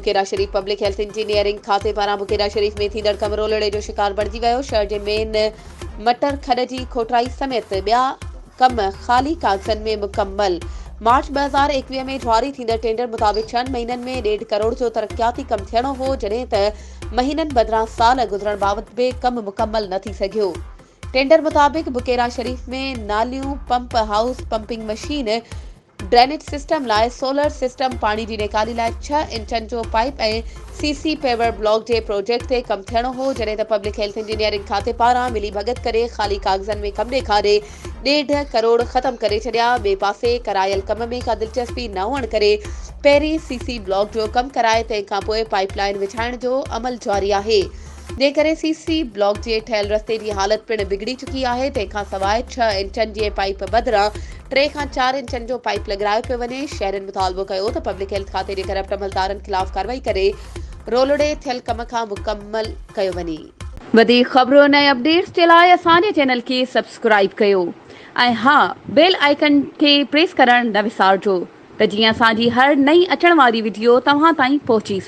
बुकेरा शरीफ public health engineering खाते पारां बुकेरा शरीफ में थींदड़ कम रोलड़े जो शिकार बणिजी वियो। शहर जे मेन मटर खॾ जी खोटाई समेत ॿिया कम ख़ाली कागज़नि में मुकम्मल। मार्च 2021 में जारी थींदड़ टेंडर मुताबिक़ 6 महीननि में 1.5 करोड़ जो तरक्याती कम थियणो हो, जॾहिं त महीननि बदिरां साल गुज़रण बाबति बि कम मुकम्मल न थी सघियो। टेंडर मुताबिक़ बुकेरा शरीफ में नालियूं, pump house, pumping machine, drainage system लाइ सोलर सिस्टम, पाणी जी नेकाली लाइ 6 इंचनि जो पाइप ऐं सीसी पेवर ब्लॉक जे प्रोजेक्ट ते कम थियणो हो, जॾहिं त पब्लिक हेल्थ इंजीनियरिंग खाते पारां मिली भगत करे ख़ाली कागज़नि में कम ॾेखारे 1.5 करोड़ ख़त्म करे छॾिया। ॿिए पासे करायल कम में का दिलचस्पी न हुअण करे पहिरीं सीसी ब्लॉक जो कम कराए तंहिंखां पोइ पाइपलाइन विछाइण जो अमल जारी आहे। जेकरे सीसी ब्लॉक जे ठहियल रस्ते जी हालत पिण बिगड़ी चुकी आहे। तंहिंखां सवाइ 6 इंचनि जे पाइप बदिरां 3 खां 4 इंचनि जो पाइप लॻायो पियो वञे। शहरनि मुतालबो कयो त पब्लिक हेल्थ खाते जे करप्ट अमलदारनि ख़िलाफ़ कार्रवाई करे रोलड़े थियल कम खां मुकम्मल कयो वञे। वधीक ख़बरुनि ऐं अपडेट्स जे लाइ असांजे चैनल खे सब्सक्राइब कयो ऐं हा, बेल आइकन खे प्रेस करणु न विसारिजो त जीअं असांजी हर नई अचण वारी वीडियो तव्हां ताईं पहुची